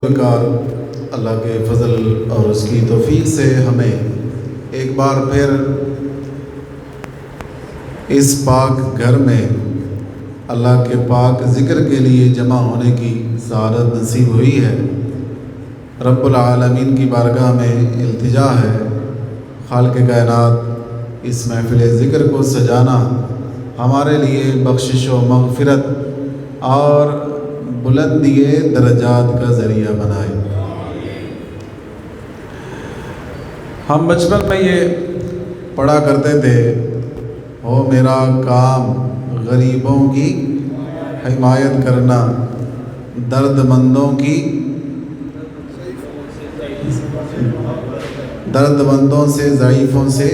کار اللہ کے فضل اور اس کی توفیق سے ہمیں ایک بار پھر اس پاک گھر میں اللہ کے پاک ذکر کے لیے جمع ہونے کی سعادت نصیب ہوئی ہے۔ رب العالمین کی بارگاہ میں التجا ہے، خالق کائنات اس محفل ذکر کو سجانا ہمارے لیے بخشش و مغفرت اور بلندی درجات کا ذریعہ بنائے۔ ہم بچپن میں یہ پڑھا کرتے تھے، ہو میرا کام غریبوں کی حمایت کرنا، درد مندوں سے ضعیفوں سے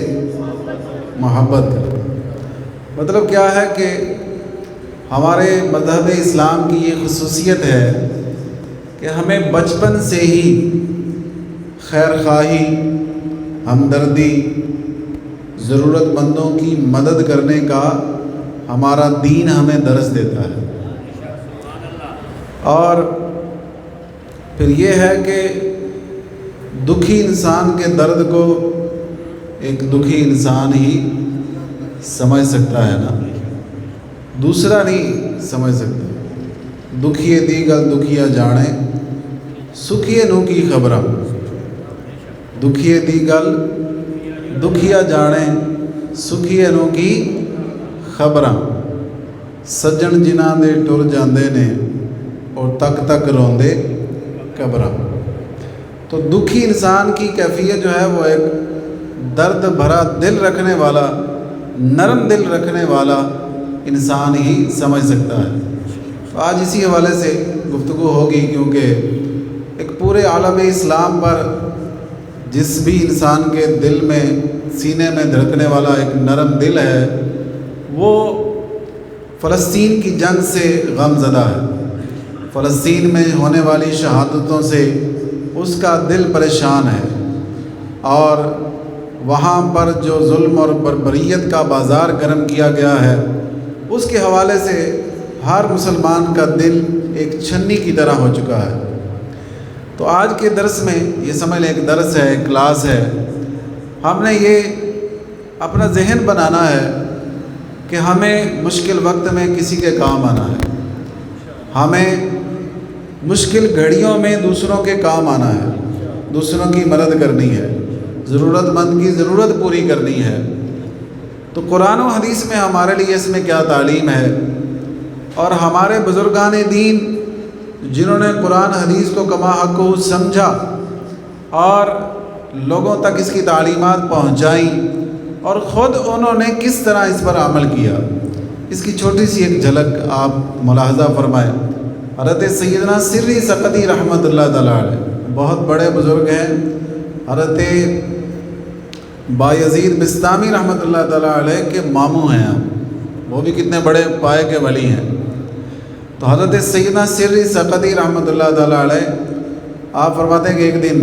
محبت کرنا۔ مطلب کیا ہے کہ ہمارے مذہب اسلام کی یہ خصوصیت ہے کہ ہمیں بچپن سے ہی خیر خواہی، ہمدردی، ضرورت مندوں کی مدد کرنے کا ہمارا دین ہمیں درس دیتا ہے۔ اور پھر یہ ہے کہ دکھی انسان کے درد کو ایک دکھی انسان ہی سمجھ سکتا ہے نا، دوسرا نہیں سمجھ سکتا۔ دکھیے دی گل دکھیا جانے، سکھیے نو کی خبراں۔ دکھیے دی گل دکھیا جانے، سکھیے نو کی خبراں۔ سجن جنہاں دے ٹر جاندے نے اور تک تک روندے قبراں۔ تو دکھی انسان کی کیفیت جو ہے وہ ایک درد بھرا دل رکھنے والا، نرم دل رکھنے والا انسان ہی سمجھ سکتا ہے۔ تو آج اسی حوالے سے گفتگو ہوگی، کیونکہ ایک پورے عالم اسلام پر جس بھی انسان کے دل میں، سینے میں دھڑکنے والا ایک نرم دل ہے، وہ فلسطین کی جنگ سے غم زدہ ہے۔ فلسطین میں ہونے والی شہادتوں سے اس کا دل پریشان ہے، اور وہاں پر جو ظلم اور بربریت کا بازار گرم کیا گیا ہے، اس کے حوالے سے ہر مسلمان کا دل ایک چھنی کی طرح ہو چکا ہے۔ تو آج کے درس میں یہ سمجھ لیں ایک درس ہے، ایک کلاس ہے۔ ہم نے یہ اپنا ذہن بنانا ہے کہ ہمیں مشکل وقت میں کسی کے کام آنا ہے، ہمیں مشکل گھڑیوں میں دوسروں کے کام آنا ہے، دوسروں کی مدد کرنی ہے، ضرورت مند کی ضرورت پوری کرنی ہے۔ تو قرآن و حدیث میں ہمارے لیے اس میں کیا تعلیم ہے، اور ہمارے بزرگان دین جنہوں نے قرآن حدیث کو کما حق کو سمجھا اور لوگوں تک اس کی تعلیمات پہنچائیں، اور خود انہوں نے کس طرح اس پر عمل کیا، اس کی چھوٹی سی ایک جھلک آپ ملاحظہ فرمائیں۔ حضرت سیدنا سری سقطی رحمۃ اللہ تعالیٰ علیہ بہت بڑے بزرگ ہیں۔ حضرت بایزید بستامی رحمۃ اللہ تعالیٰ علیہ کے ماموں ہیں، وہ بھی کتنے بڑے پائے کے ولی ہیں۔ تو حضرت سیدنا سری سقطی رحمۃ اللہ تعالیٰ علیہ آپ فرماتے ہیں کہ ایک دن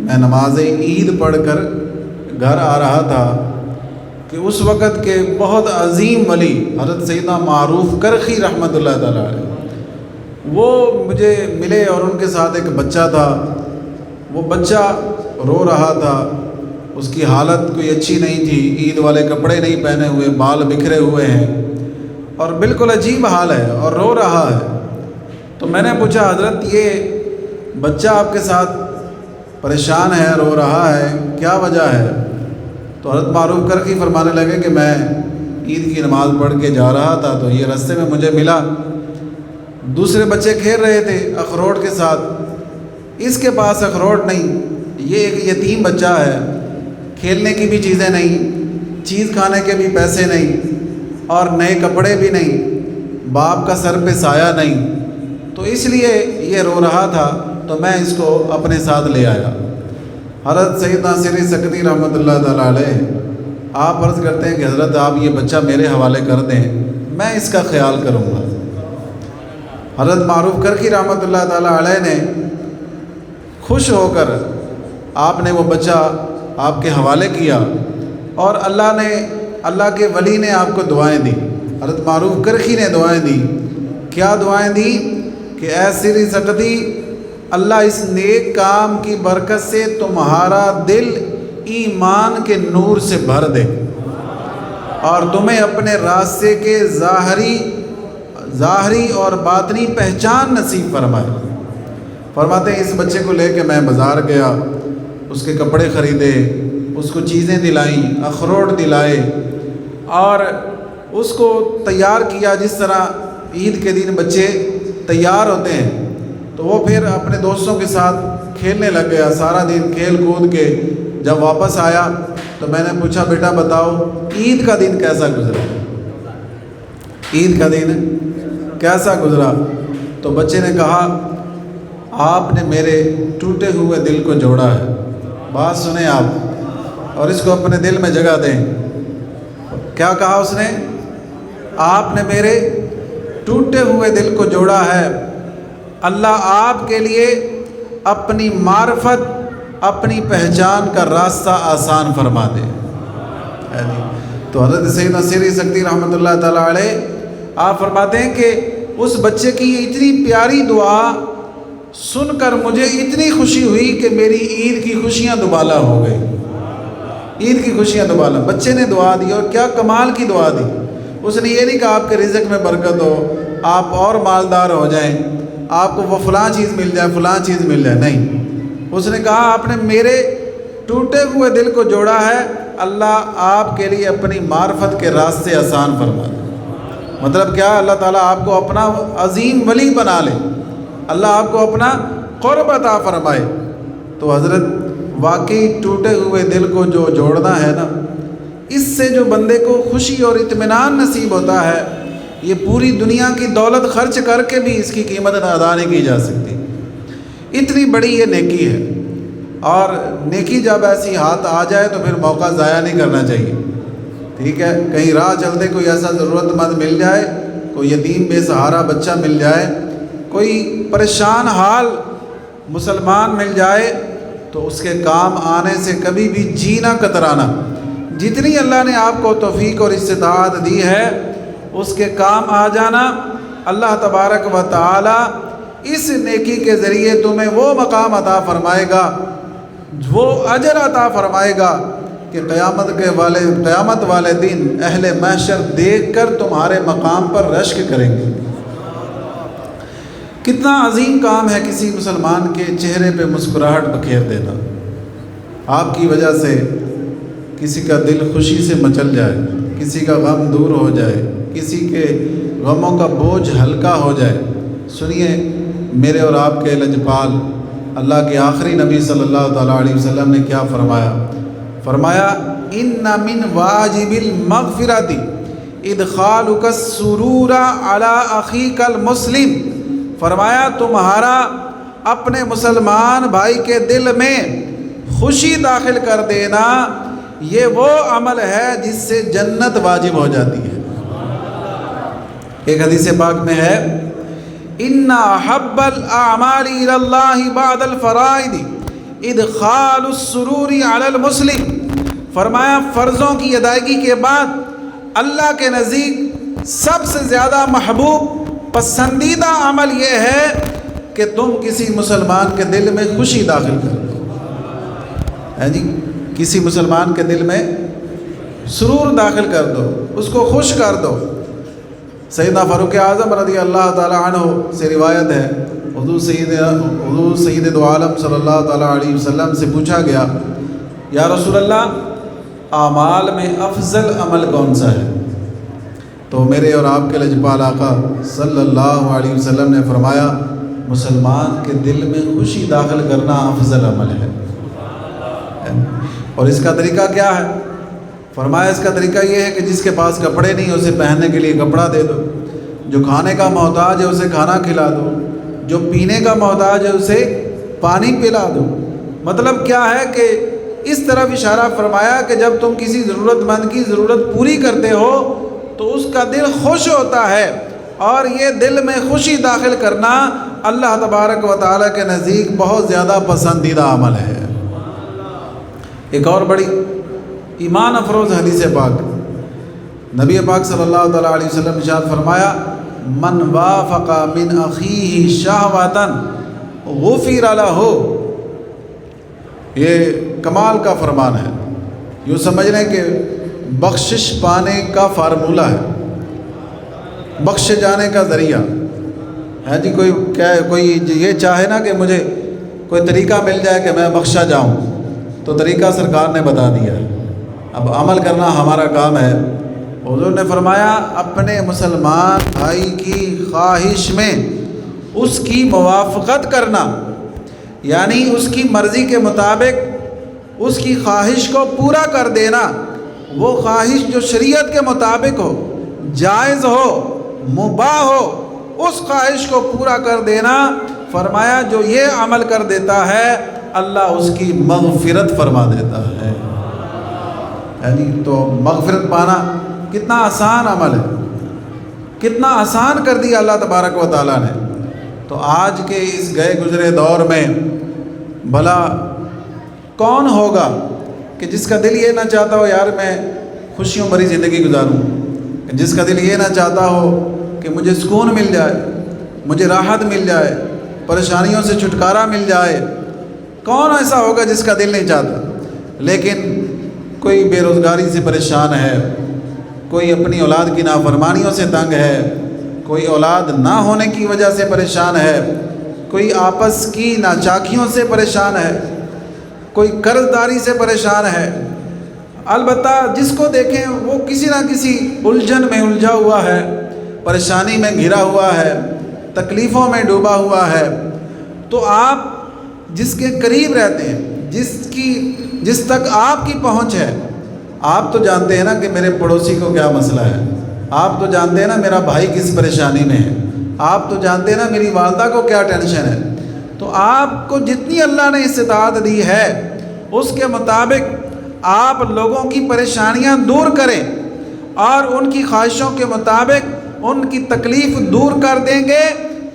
میں نماز عید پڑھ کر گھر آ رہا تھا کہ اس وقت کے بہت عظیم ولی حضرت سیدنا معروف کرخی رحمۃ اللہ تعالیٰ علیہ وہ مجھے ملے، اور ان کے ساتھ ایک بچہ تھا۔ وہ بچہ رو رہا تھا، اس کی حالت کوئی اچھی نہیں تھی، عید والے کپڑے نہیں پہنے ہوئے، بال بکھرے ہوئے ہیں، اور بالکل عجیب حال ہے، اور رو رہا ہے۔ تو میں نے پوچھا، حضرت یہ بچہ آپ کے ساتھ پریشان ہے، رو رہا ہے، کیا وجہ ہے؟ تو حضرت معروف کرخی فرمانے لگے کہ میں عید کی نماز پڑھ کے جا رہا تھا، تو یہ راستے میں مجھے ملا، دوسرے بچے کھیل رہے تھے اخروٹ کے ساتھ، اس کے پاس اخروٹ نہیں، یہ ایک یتیم بچہ ہے، کھیلنے کی بھی چیزیں نہیں، چیز کھانے کے بھی پیسے نہیں، اور نئے کپڑے بھی نہیں، باپ کا سر پہ سایہ نہیں، تو اس لیے یہ رو رہا تھا، تو میں اس کو اپنے ساتھ لے آیا۔ حضرت سیدنا سری سقطی رحمۃ اللہ تعالیٰ علیہ آپ عرض کرتے ہیں کہ حضرت آپ یہ بچہ میرے حوالے کر دیں، میں اس کا خیال کروں گا۔ حضرت معروف کرخی رحمۃ اللہ تعالیٰ علیہ نے خوش ہو کر آپ نے وہ بچہ آپ کے حوالے کیا، اور اللہ کے ولی نے آپ کو دعائیں دی۔ حضرت معروف کرخی نے دعائیں دی۔ کیا دعائیں دی کہ اے سری سقطی، اللہ اس نیک کام کی برکت سے تمہارا دل ایمان کے نور سے بھر دے اور تمہیں اپنے راستے کے ظاہری اور باطنی پہچان نصیب فرمائے۔ فرماتے ہیں اس بچے کو لے کے میں بازار گیا، اس کے کپڑے خریدے، اس کو چیزیں دلائیں، اخروٹ دلائے اور اس کو تیار کیا جس طرح عید کے دن بچے تیار ہوتے ہیں۔ تو وہ پھر اپنے دوستوں کے ساتھ کھیلنے لگ گیا، سارا دن کھیل کود کے جب واپس آیا تو میں نے پوچھا بیٹا بتاؤ عید کا دن کیسا گزرا، عید کا دن کیسا گزرا؟ تو بچے نے کہا آپ نے میرے ٹوٹے ہوئے دل کو جوڑا ہے۔ بات سنیں آپ اور اس کو اپنے دل میں جگہ دیں۔ کیا کہا اس نے؟ آپ نے میرے ٹوٹے ہوئے دل کو جوڑا ہے، اللہ آپ کے لیے اپنی معرفت، اپنی پہچان کا راستہ آسان فرما دے۔ تو حضرت سیدنا سری سکتی رحمۃ اللہ تعالیٰ علیہ آپ فرماتے ہیں کہ اس بچے کی یہ اتنی پیاری دعا سن کر مجھے اتنی خوشی ہوئی کہ میری عید کی خوشیاں دوبالا ہو گئی، عید کی خوشیاں دوبالا۔ بچے نے دعا دی اور کیا کمال کی دعا دی۔ اس نے یہ نہیں کہا آپ کے رزق میں برکت ہو، آپ اور مالدار ہو جائیں، آپ کو وہ فلاں چیز مل جائے، فلاں چیز مل جائے، نہیں۔ اس نے کہا آپ نے میرے ٹوٹے ہوئے دل کو جوڑا ہے، اللہ آپ کے لیے اپنی معرفت کے راستے آسان فرما دے۔ مطلب کیا؟ اللہ تعالیٰ آپ کو اپنا عظیم ولی بنا لے، اللہ آپ کو اپنا قرب عطا فرمائے۔ تو حضرت واقعی ٹوٹے ہوئے دل کو جو جوڑنا ہے نا، اس سے جو بندے کو خوشی اور اطمینان نصیب ہوتا ہے، یہ پوری دنیا کی دولت خرچ کر کے بھی اس کی قیمت ادا نہیں کی جا سکتی، اتنی بڑی یہ نیکی ہے۔ اور نیکی جب ایسی ہاتھ آ جائے تو پھر موقع ضائع نہیں کرنا چاہیے، ٹھیک ہے؟ کہیں راہ چلتے کوئی ایسا ضرورت مند مل جائے، کوئی یتیم بے سہارا بچہ مل جائے، کوئی پریشان حال مسلمان مل جائے تو اس کے کام آنے سے کبھی بھی جی نہ کترانا۔ جتنی اللہ نے آپ کو توفیق اور استطاعت دی ہے اس کے کام آ جانا، اللہ تبارک و تعالی اس نیکی کے ذریعے تمہیں وہ مقام عطا فرمائے گا، وہ اجر عطا فرمائے گا کہ قیامت والے دن اہل محشر دیکھ کر تمہارے مقام پر رشک کریں گے۔ کتنا عظیم کام ہے کسی مسلمان کے چہرے پہ مسکراہٹ بکھیر دینا۔ آپ کی وجہ سے کسی کا دل خوشی سے مچل جائے، کسی کا غم دور ہو جائے، کسی کے غموں کا بوجھ ہلکا ہو جائے۔ سنیے میرے اور آپ کے لجپال اللہ کے آخری نبی صلی اللہ تعالیٰ علیہ وسلم نے کیا فرمایا؟ فرمایا ان من واجب المغفرۃ ادخالک السرور علی اخیک المسلم۔ فرمایا تمہارا اپنے مسلمان بھائی کے دل میں خوشی داخل کر دینا یہ وہ عمل ہے جس سے جنت واجب ہو جاتی ہے۔ ایک حدیث پاک میں ہے ان احب الاعمال الی اللہ بعد الفرائض ادخال السرور علی المسلم۔ فرمایا فرضوں کی ادائیگی کے بعد اللہ کے نزدیک سب سے زیادہ محبوب پسندیدہ عمل یہ ہے کہ تم کسی مسلمان کے دل میں خوشی داخل کر دو، ہے جی، کسی مسلمان کے دل میں سرور داخل کر دو، اس کو خوش کر دو۔ سیدنا فاروق اعظم رضی اللہ تعالی عنہ سے روایت ہے، حضور سید دو عالم صلی اللہ تعالیٰ علیہ وسلم سے پوچھا گیا یا رسول اللہ اعمال میں افضل عمل کون سا ہے؟ تو میرے اور آپ کے لجپال آقا صلی اللہ علیہ وسلم نے فرمایا مسلمان کے دل میں خوشی داخل کرنا افضل عمل ہے۔ اور اس کا طریقہ کیا ہے؟ فرمایا اس کا طریقہ یہ ہے کہ جس کے پاس کپڑے نہیں اسے پہننے کے لیے کپڑا دے دو، جو کھانے کا محتاج ہے اسے کھانا کھلا دو، جو پینے کا محتاج ہے اسے پانی پلا دو۔ مطلب کیا ہے کہ اس طرف اشارہ فرمایا کہ جب تم کسی ضرورت مند کی ضرورت پوری کرتے ہو تو اس کا دل خوش ہوتا ہے، اور یہ دل میں خوشی داخل کرنا اللہ تبارک و تعالیٰ کے نزدیک بہت زیادہ پسندیدہ عمل ہے۔ ایک اور بڑی ایمان افروز حدیث پاک، نبی پاک صلی اللہ تعالیٰ علیہ وسلم ارشاد فرمایا من وافق من اخیہ شہوۃ غفر لہ، یہ کمال کا فرمان ہے۔ یوں سمجھ لیں کہ بخشش پانے کا فارمولہ ہے، بخشے جانے کا ذریعہ ہے جی۔ کوئی یہ چاہے نا کہ مجھے کوئی طریقہ مل جائے کہ میں بخشا جاؤں، تو طریقہ سرکار نے بتا دیا ہے، اب عمل کرنا ہمارا کام ہے۔ حضور نے فرمایا اپنے مسلمان بھائی کی خواہش میں اس کی موافقت کرنا، یعنی اس کی مرضی کے مطابق اس کی خواہش کو پورا کر دینا، وہ خواہش جو شریعت کے مطابق ہو، جائز ہو، مباح ہو، اس خواہش کو پورا کر دینا۔ فرمایا جو یہ عمل کر دیتا ہے اللہ اس کی مغفرت فرما دیتا ہے۔ یعنی تو مغفرت پانا کتنا آسان عمل ہے، کتنا آسان کر دیا اللہ تبارک و تعالیٰ نے۔ تو آج کے اس گئے گزرے دور میں بھلا کون ہوگا کہ جس کا دل یہ نہ چاہتا ہو یار میں خوشیوں بھری زندگی گزاروں، جس کا دل یہ نہ چاہتا ہو کہ مجھے سکون مل جائے، مجھے راحت مل جائے، پریشانیوں سے چھٹکارا مل جائے؟ کون ایسا ہوگا جس کا دل نہیں چاہتا؟ لیکن کوئی بے روزگاری سے پریشان ہے، کوئی اپنی اولاد کی نافرمانیوں سے تنگ ہے، کوئی اولاد نہ ہونے کی وجہ سے پریشان ہے، کوئی آپس کی ناچاکیوں سے پریشان ہے، کوئی قرض داری سے پریشان ہے۔ البتہ جس کو دیکھیں وہ کسی نہ کسی الجھن میں الجھا ہوا ہے، پریشانی میں گھرا ہوا ہے، تکلیفوں میں ڈوبا ہوا ہے۔ تو آپ جس کے قریب رہتے ہیں، جس تک آپ کی پہنچ ہے، آپ تو جانتے ہیں نا کہ میرے پڑوسی کو کیا مسئلہ ہے، آپ تو جانتے ہیں نا میرا بھائی کس پریشانی میں ہے، آپ تو جانتے ہیں نا میری والدہ کو کیا ٹینشن ہے۔ تو آپ کو جتنی اللہ نے استطاعت دی ہے اس کے مطابق آپ لوگوں کی پریشانیاں دور کریں اور ان کی خواہشوں کے مطابق ان کی تکلیف دور کر دیں گے۔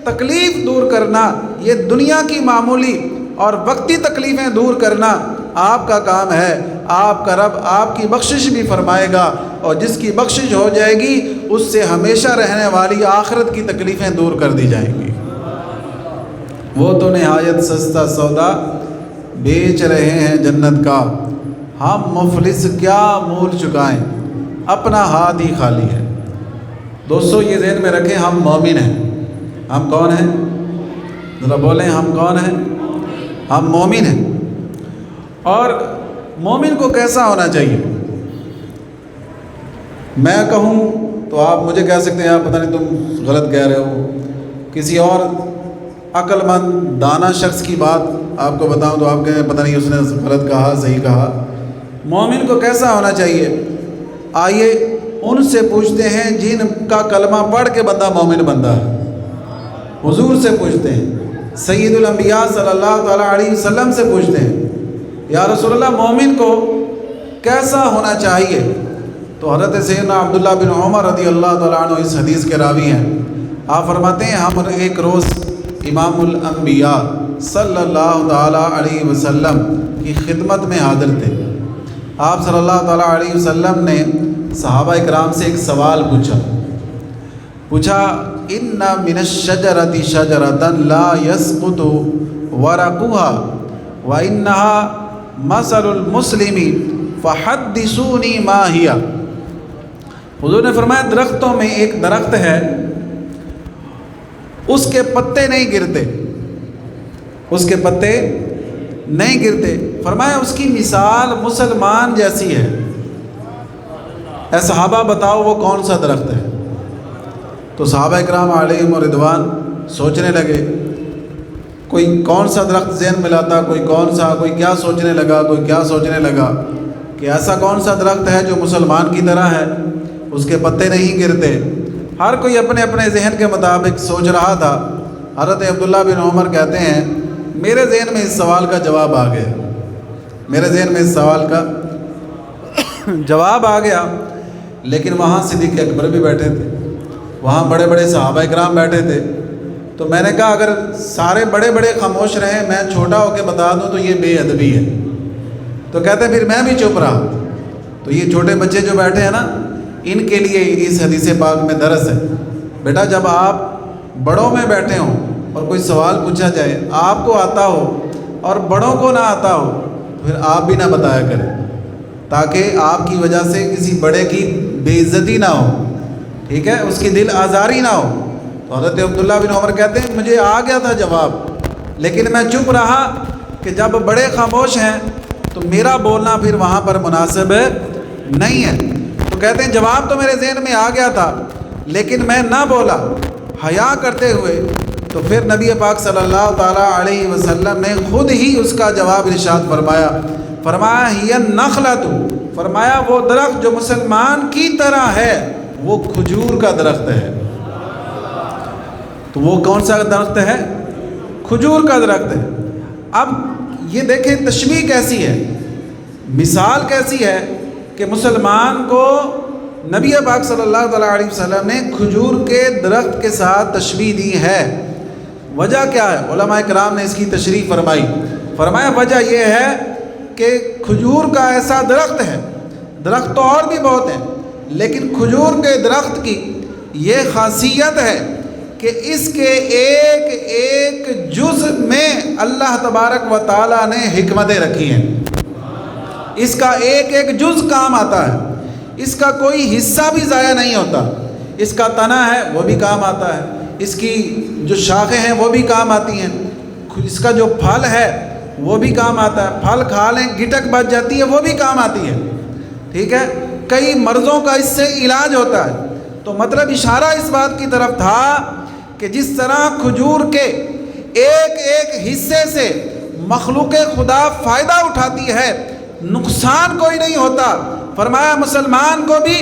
تکلیف دور کرنا یہ دنیا کی معمولی اور وقتی تکلیفیں دور کرنا آپ کا کام ہے۔ آپ کا رب آپ کی بخشش بھی فرمائے گا، اور جس کی بخشش ہو جائے گی اس سے ہمیشہ رہنے والی آخرت کی تکلیفیں دور کر دی جائیں گی۔ وہ تو نہایت سستا سودا بیچ رہے ہیں جنت کا، ہم مفلس کیا مول چکائیں، اپنا ہاتھ ہی خالی ہے۔ دوستو یہ ذہن میں رکھیں، ہم مومن ہیں۔ ہم کون ہیں؟ ذرا بولیں، ہم کون ہیں؟ ہم مومن ہیں۔ اور مومن کو کیسا ہونا چاہیے؟ میں کہوں تو آپ مجھے کہہ سکتے ہیں آپ پتہ نہیں تم غلط کہہ رہے ہو، کسی اور عقل مند دانا شخص کی بات آپ کو بتاؤں تو آپ کہیں پتہ نہیں اس نے غلط کہا صحیح کہا۔ مومن کو کیسا ہونا چاہیے؟ آئیے ان سے پوچھتے ہیں جن کا کلمہ پڑھ کے بندہ مومن بندہ ہے، حضور سے پوچھتے ہیں، سید الانبیاء صلی اللہ تعالیٰ علیہ وسلم سے پوچھتے ہیں یا رسول اللہ مومن کو کیسا ہونا چاہیے؟ تو حضرت سیدنا عبداللہ بن عمر رضی اللہ تعالیٰ عنہ اس حدیث کے راوی ہیں۔ آپ فرماتے ہیں ہم ایک روز امام الانبیاء صلی اللہ تعالیٰ علیہ وسلم کی خدمت میں حاضر تھے۔ آپ صلی اللہ تعالیٰ علیہ وسلم نے صحابہ اکرام سے ایک سوال پوچھا ان من الشجرۃ شجرۃ لا يسقط ورقها وانها مثل المسلم فحدثوني ما هي۔ حضور نے فرمایا درختوں میں ایک درخت ہے، اس کے پتے نہیں گرتے، اس کے پتے نہیں گرتے۔ فرمایا اس کی مثال مسلمان جیسی ہے۔ اے صحابہ بتاؤ وہ کون سا درخت ہے؟ تو صحابہ اکرام علیہم رضوان سوچنے لگے، کوئی کون سا درخت ذہن میں لاتا، کوئی کون سا، کوئی کیا سوچنے لگا، کوئی کیا سوچنے لگا کہ ایسا کون سا درخت ہے جو مسلمان کی طرح ہے، اس کے پتے نہیں گرتے۔ ہر کوئی اپنے اپنے ذہن کے مطابق سوچ رہا تھا۔ حضرت عبداللہ بن عمر کہتے ہیں میرے ذہن میں اس سوال کا جواب آ گیا، میرے ذہن میں اس سوال کا جواب آ گیا، لیکن وہاں صدیق اکبر بھی بیٹھے تھے، وہاں بڑے بڑے صحابہ اکرام بیٹھے تھے۔ تو میں نے کہا اگر سارے بڑے بڑے خاموش رہیں، میں چھوٹا ہو کے بتا دوں تو یہ بے ادبی ہے۔ تو کہتے ہیں پھر میں بھی چپ رہا۔ تو یہ چھوٹے بچے جو بیٹھے ہیں نا، ان کے لیے اس حدیث پاک میں درس ہے۔ بیٹا جب آپ بڑوں میں بیٹھے ہوں اور کوئی سوال پوچھا جائے آپ کو آتا ہو اور بڑوں کو نہ آتا ہو تو پھر آپ بھی نہ بتایا کریں، تاکہ آپ کی وجہ سے کسی بڑے کی بے عزتی نہ ہو، ٹھیک ہے، اس کی دل آزاری نہ ہو۔ تو حضرت عبداللہ بن عمر کہتے ہیں مجھے آ گیا تھا جواب، لیکن میں چپ رہا کہ جب بڑے خاموش ہیں تو میرا بولنا پھر وہاں پر مناسب نہیں ہے۔ تو کہتے ہیں جواب تو میرے ذہن میں آ گیا تھا لیکن میں نہ بولا حیا کرتے ہوئے، تو پھر نبی پاک صلی اللہ تعالیٰ علیہ وسلم نے خود ہی اس کا جواب ارشاد فرمایا ہی النخلۃ، فرمایا وہ درخت جو مسلمان کی طرح ہے وہ کھجور کا درخت ہے۔ تو وہ کون سا درخت ہے؟ کھجور کا درخت ہے۔ اب یہ دیکھیں تشبیہ کیسی ہے، مثال کیسی ہے کہ مسلمان کو نبی پاک صلی اللہ تعالیٰ علیہ وسلم نے کھجور کے درخت کے ساتھ تشبیہ دی ہے۔ وجہ کیا ہے؟ علماء کرام نے اس کی تشریح فرمایا وجہ یہ ہے کہ کھجور کا ایسا درخت ہے، درخت تو اور بھی بہت ہیں لیکن کھجور کے درخت کی یہ خاصیت ہے کہ اس کے ایک ایک جز میں اللہ تبارک و تعالیٰ نے حکمتیں رکھی ہیں۔ اس کا ایک ایک جز کام آتا ہے، اس کا کوئی حصہ بھی ضائع نہیں ہوتا۔ اس کا تنا ہے وہ بھی کام آتا ہے، اس کی جو شاخیں ہیں وہ بھی کام آتی ہیں، اس کا جو پھل ہے وہ بھی کام آتا ہے، پھل کھا لیں گٹک بچ جاتی ہے وہ بھی کام آتی ہے، ٹھیک ہے، کئی مرضوں کا اس سے علاج ہوتا ہے۔ تو مطلب اشارہ اس بات کی طرف تھا کہ جس طرح کھجور کے ایک ایک حصے سے مخلوق خدا فائدہ اٹھاتی ہے، نقصان کوئی نہیں ہوتا، فرمایا مسلمان کو بھی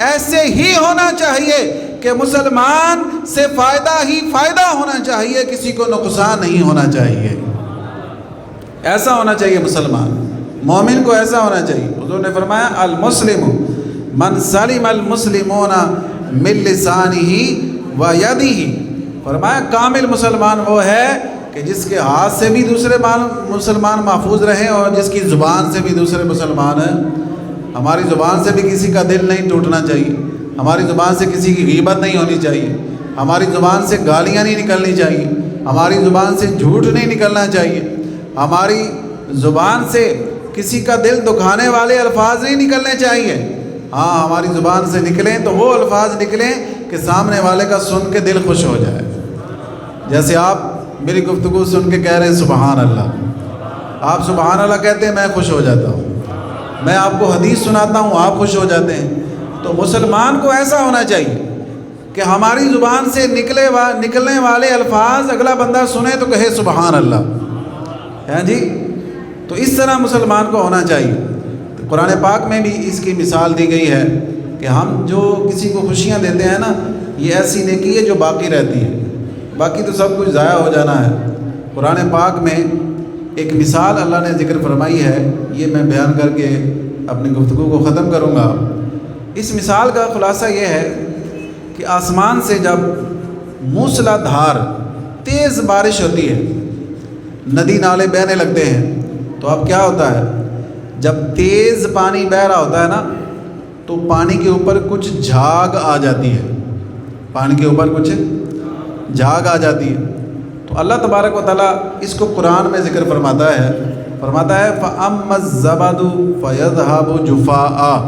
ایسے ہی ہونا چاہیے کہ مسلمان سے فائدہ ہی فائدہ ہونا چاہیے، کسی کو نقصان نہیں ہونا چاہیے۔ ایسا ہونا چاہیے مسلمان، مومن کو ایسا ہونا چاہیے۔ حضور نے فرمایا المسلم من سلم المسلمون من لسانہ و یدہ، فرمایا کامل مسلمان وہ ہے کہ جس کے ہاتھ سے بھی دوسرے مسلمان محفوظ رہیں اور جس کی زبان سے بھی دوسرے مسلمان ہیں۔ ہماری زبان سے بھی کسی کا دل نہیں ٹوٹنا چاہیے، ہماری زبان سے کسی کی غیبت نہیں ہونی چاہیے، ہماری زبان سے گالیاں نہیں نکلنی چاہیے، ہماری زبان سے جھوٹ نہیں نکلنا چاہیے، ہماری زبان سے کسی کا دل دکھانے والے الفاظ نہیں نکلنے چاہیے۔ ہاں ہماری زبان سے نکلیں تو وہ الفاظ نکلیں کہ سامنے والے کا سن کے دل خوش ہو جائے، جیسے آپ میری گفتگو سن کے کہہ رہے ہیں سبحان اللہ، آپ سبحان اللہ کہتے ہیں میں خوش ہو جاتا ہوں، میں آپ کو حدیث سناتا ہوں آپ خوش ہو جاتے ہیں۔ تو مسلمان کو ایسا ہونا چاہیے کہ ہماری زبان سے نکلنے والے الفاظ اگلا بندہ سنے تو کہے سبحان اللہ، ہے جی، تو اس طرح مسلمان کو ہونا چاہیے۔ تو قرآن پاک میں بھی اس کی مثال دی گئی ہے کہ ہم جو کسی کو خوشیاں دیتے ہیں نا، یہ ایسی نیکی ہے جو باقی رہتی ہے، باقی تو سب کچھ ضائع ہو جانا ہے۔ قرآن پاک میں ایک مثال اللہ نے ذکر فرمائی ہے، یہ میں بیان کر کے اپنی گفتگو کو ختم کروں گا۔ اس مثال کا خلاصہ یہ ہے کہ آسمان سے جب موسلا دھار تیز بارش ہوتی ہے، ندی نالے بہنے لگتے ہیں، تو اب کیا ہوتا ہے، جب تیز پانی بہہ رہا ہوتا ہے نا تو پانی کے اوپر کچھ جھاگ آ جاتی ہے، پانی کے اوپر کچھ جھاگ آ جاتی ہے۔ تو اللہ تبارک و تعالیٰ اس کو قرآن میں ذکر فرماتا ہے فَأَمَّا الزَّبَدُ فَيَذْهَبُ جُفَاءً،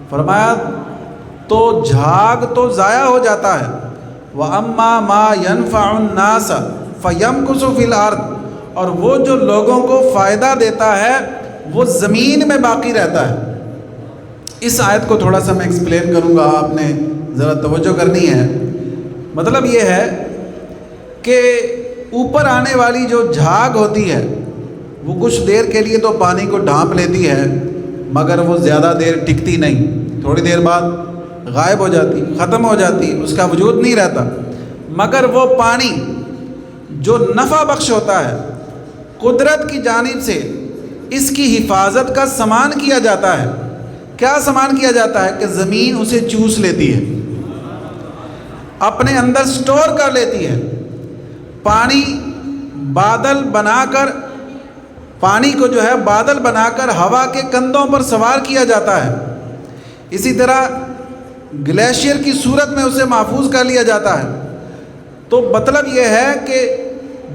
فرمایا تو جھاگ تو ضائع ہو جاتا ہے، وَأَمَّا مَا يَنْفَعُ النَّاسَ فَيَمْكُثُ فِي الْأَرْضِ، اور وہ جو لوگوں کو فائدہ دیتا ہے وہ زمین میں باقی رہتا ہے۔ اس آیت کو تھوڑا سا میں ایکسپلین کروں گا، آپ نے ذرا توجہ کرنی ہے۔ مطلب یہ ہے کہ اوپر آنے والی جو جھاگ ہوتی ہے وہ کچھ دیر کے لیے تو پانی کو ڈھانپ لیتی ہے، مگر وہ زیادہ دیر ٹکتی نہیں، تھوڑی دیر بعد غائب ہو جاتی، ختم ہو جاتی، اس کا وجود نہیں رہتا۔ مگر وہ پانی جو نفع بخش ہوتا ہے، قدرت کی جانب سے اس کی حفاظت کا سامان کیا جاتا ہے۔ کیا سامان کیا جاتا ہے کہ زمین اسے چوس لیتی ہے، اپنے اندر سٹور کر لیتی ہے۔ پانی بادل بنا کر، پانی کو جو ہے بادل بنا کر ہوا کے کندھوں پر سوار کیا جاتا ہے۔ اسی طرح گلیشیئر کی صورت میں اسے محفوظ کر لیا جاتا ہے۔ تو مطلب یہ ہے کہ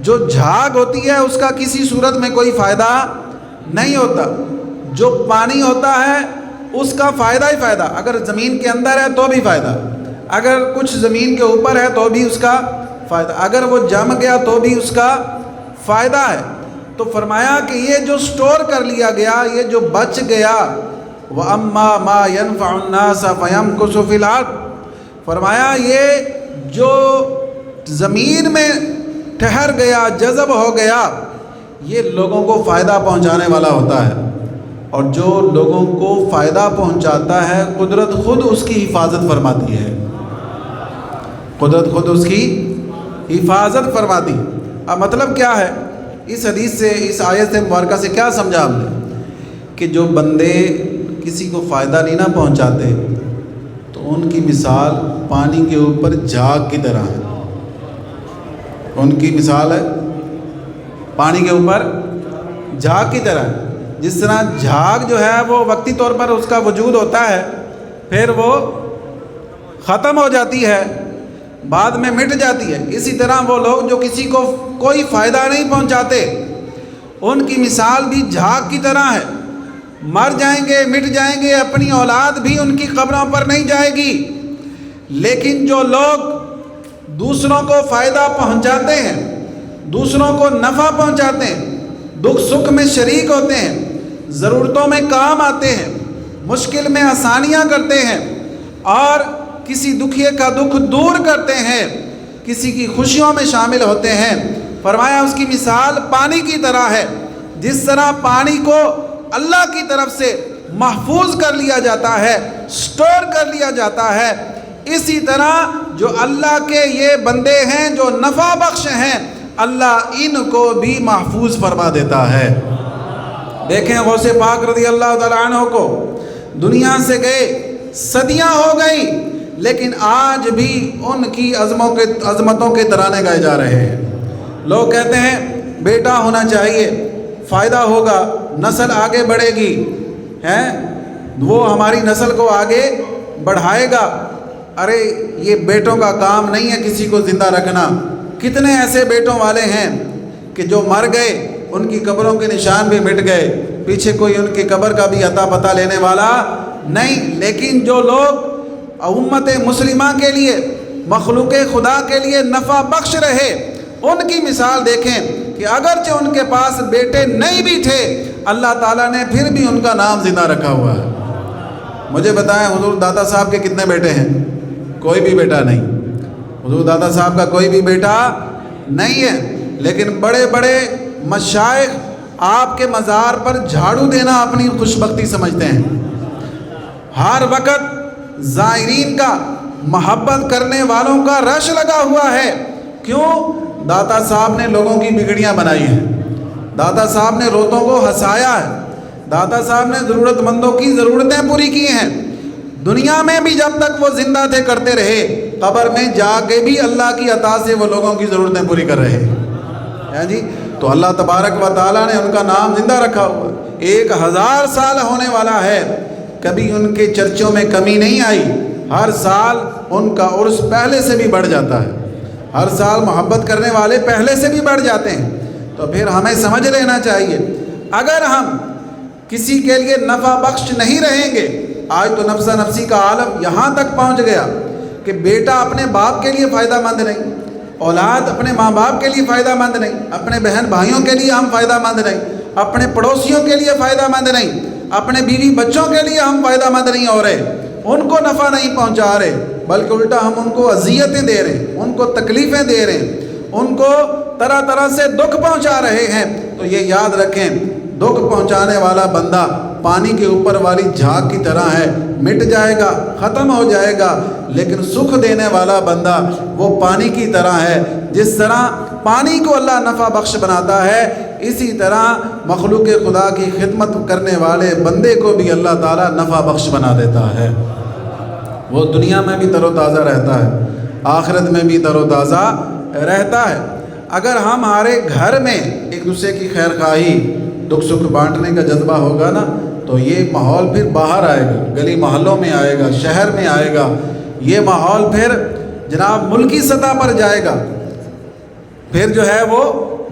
جو جھاگ ہوتی ہے اس کا کسی صورت میں کوئی فائدہ نہیں ہوتا، جو پانی ہوتا ہے اس کا فائدہ ہی فائدہ، اگر زمین کے اندر ہے تو بھی فائدہ، اگر کچھ زمین کے اوپر ہے تو بھی اس کا فائدہ، اگر وہ جم گیا تو بھی اس کا فائدہ ہے۔ تو فرمایا کہ یہ جو سٹور کر لیا گیا، یہ جو بچ گیا، وَأَمَّا مَا يَنْفَعُ النَّاسَ فَيَمْكُثُ فِي الْأَرْضِ، فرمایا یہ جو زمین میں ٹھہر گیا، جذب ہو گیا، یہ لوگوں کو فائدہ پہنچانے والا ہوتا ہے، اور جو لوگوں کو فائدہ پہنچاتا ہے قدرت خود اس کی حفاظت فرماتی ہے، قدرت خود اس کی حفاظت فرماتی۔ اب مطلب کیا ہے اس حدیث سے، اس آیت سے مبارکہ سے کیا سمجھا ہم نے؟ کہ جو بندے کسی کو فائدہ نہیں نہ پہنچاتے تو ان کی مثال پانی کے اوپر جھاگ کی طرح ہے، ان کی مثال ہے پانی کے اوپر جھاگ کی طرح ہے۔ جس طرح جھاگ جو ہے وہ وقتی طور پر اس کا وجود ہوتا ہے، پھر وہ ختم ہو جاتی ہے، بعد میں مٹ جاتی ہے، اسی طرح وہ لوگ جو کسی کو کوئی فائدہ نہیں پہنچاتے ان کی مثال بھی جھاگ کی طرح ہے، مر جائیں گے، مٹ جائیں گے، اپنی اولاد بھی ان کی قبروں پر نہیں جائے گی۔ لیکن جو لوگ دوسروں کو فائدہ پہنچاتے ہیں، دوسروں کو نفع پہنچاتے ہیں، دکھ سکھ میں شریک ہوتے ہیں، ضرورتوں میں کام آتے ہیں، مشکل میں آسانیاں کرتے ہیں، اور کسی دکھیے کا دکھ دور کرتے ہیں، کسی کی خوشیوں میں شامل ہوتے ہیں، فرمایا اس کی مثال پانی کی طرح ہے۔ جس طرح پانی کو اللہ کی طرف سے محفوظ کر لیا جاتا ہے، سٹور کر لیا جاتا ہے، اسی طرح جو اللہ کے یہ بندے ہیں جو نفع بخش ہیں، اللہ ان کو بھی محفوظ فرما دیتا ہے۔ دیکھیں غوث پاک رضی اللہ تعالیٰ عنہ کو دنیا سے گئے صدیاں ہو گئی، لیکن آج بھی ان کی عظمتوں کے ترانے گائے جا رہے ہیں۔ لوگ کہتے ہیں بیٹا ہونا چاہیے، فائدہ ہوگا، نسل آگے بڑھے گی، وہ ہماری نسل کو آگے بڑھائے گا۔ ارے یہ بیٹوں کا کام نہیں ہے کسی کو زندہ رکھنا۔ کتنے ایسے بیٹوں والے ہیں کہ جو مر گئے، ان کی قبروں کے نشان بھی مٹ گئے، پیچھے کوئی ان کی قبر کا بھی عطا پتہ لینے والا نہیں۔ لیکن جو لوگ امت مسلمہ کے لیے، مخلوق خدا کے لیے نفع بخش رہے، ان کی مثال دیکھیں کہ اگرچہ ان کے پاس بیٹے نہیں بھی تھے، اللہ تعالیٰ نے پھر بھی ان کا نام زندہ رکھا ہوا ہے۔ مجھے بتائیں حضور دادا صاحب کے کتنے بیٹے ہیں؟ کوئی بھی بیٹا نہیں، حضور دادا صاحب کا کوئی بھی بیٹا نہیں ہے، لیکن بڑے بڑے مشائخ آپ کے مزار پر جھاڑو دینا اپنی خوش بختی سمجھتے ہیں۔ ہر وقت زائرین کا، محبت کرنے والوں کا رش لگا ہوا ہے۔ کیوں؟ داتا صاحب نے لوگوں کی بگڑیاں بنائی ہیں، داتا صاحب نے روتوں کو ہنسایا ہے، داتا صاحب نے ضرورت مندوں کی ضرورتیں پوری کی ہیں۔ دنیا میں بھی جب تک وہ زندہ تھے کرتے رہے، قبر میں جا کے بھی اللہ کی عطا سے وہ لوگوں کی ضرورتیں پوری کر رہے ہیں جی۔ تو اللہ تبارک و تعالیٰ نے ان کا نام زندہ رکھا ہوا، 1000 سال ہونے والا ہے، کبھی ان کے چرچوں میں کمی نہیں آئی، ہر سال ان کا عرس پہلے سے بھی بڑھ جاتا ہے، ہر سال محبت کرنے والے پہلے سے بھی بڑھ جاتے ہیں۔ تو پھر ہمیں سمجھ لینا چاہیے، اگر ہم کسی کے لیے نفع بخش نہیں رہیں گے، آج تو نفسا نفسی کا عالم یہاں تک پہنچ گیا کہ بیٹا اپنے باپ کے لیے فائدہ مند نہیں، اولاد اپنے ماں باپ کے لیے فائدہ مند نہیں، اپنے بہن بھائیوں کے لیے ہم فائدہ مند نہیں، اپنے پڑوسیوں کے لیے فائدہ مند نہیں، اپنے بیوی بچوں کے لیے ہم فائدہ مند نہیں ہو رہے، ان کو نفع نہیں پہنچا رہے، بلکہ الٹا ہم ان کو اذیتیں دے رہے ہیں، ان کو تکلیفیں دے رہے ہیں، ان کو طرح طرح سے دکھ پہنچا رہے ہیں۔ تو یہ یاد رکھیں، دکھ پہنچانے والا بندہ پانی کے اوپر والی جھاگ کی طرح ہے، مٹ جائے گا، ختم ہو جائے گا، لیکن سکھ دینے والا بندہ وہ پانی کی طرح ہے۔ جس طرح پانی کو اللہ نفع بخش بناتا ہے، اسی طرح مخلوق خدا کی خدمت کرنے والے بندے کو بھی اللہ تعالیٰ نفع بخش بنا دیتا ہے، وہ دنیا میں بھی تر و تازہ رہتا ہے، آخرت میں بھی تر و تازہ رہتا ہے۔ اگر ہمارے گھر میں ایک دوسرے کی خیر خواہی، دکھ سکھ بانٹنے کا جذبہ ہوگا نا، تو یہ ماحول پھر باہر آئے گا، گلی محلوں میں آئے گا، شہر میں آئے گا، یہ ماحول پھر جناب ملکی سطح پر جائے گا۔ پھر جو ہے وہ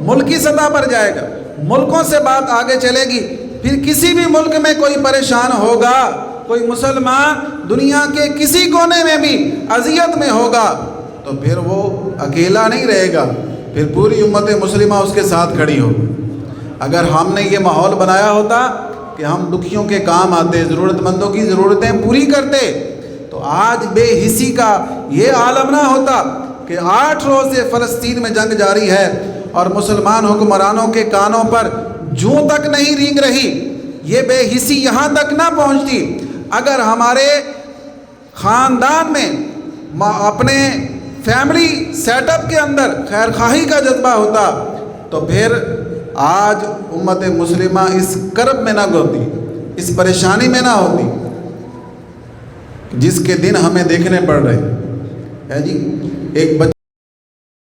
ملکی سطح پر جائے گا، ملکوں سے بات آگے چلے گی، پھر کسی بھی ملک میں کوئی پریشان ہوگا، کوئی مسلمان دنیا کے کسی کونے میں بھی اذیت میں ہوگا تو پھر وہ اکیلا نہیں رہے گا، پھر پوری امت مسلمہ اس کے ساتھ کھڑی ہوگی۔ اگر ہم نے یہ ماحول بنایا ہوتا کہ ہم دکھیوں کے کام آتے، ضرورت مندوں کی ضرورتیں پوری کرتے، تو آج بے حسی کا یہ عالم نہ ہوتا کہ 8 روز سے فلسطین میں جنگ جاری ہے اور مسلمان حکمرانوں کے کانوں پر جوں تک نہیں رینگ رہی، یہ بے حسی یہاں تک نہ پہنچتی۔ اگر ہمارے خاندان میں اپنے فیملی سیٹ اپ کے اندر خیر خواہی کا جذبہ ہوتا تو پھر آج امت مسلمہ اس کرب میں نہ ہوتی، اس پریشانی میں نہ ہوتی جس کے دن ہمیں دیکھنے پڑ رہے ہیں جی۔ ایک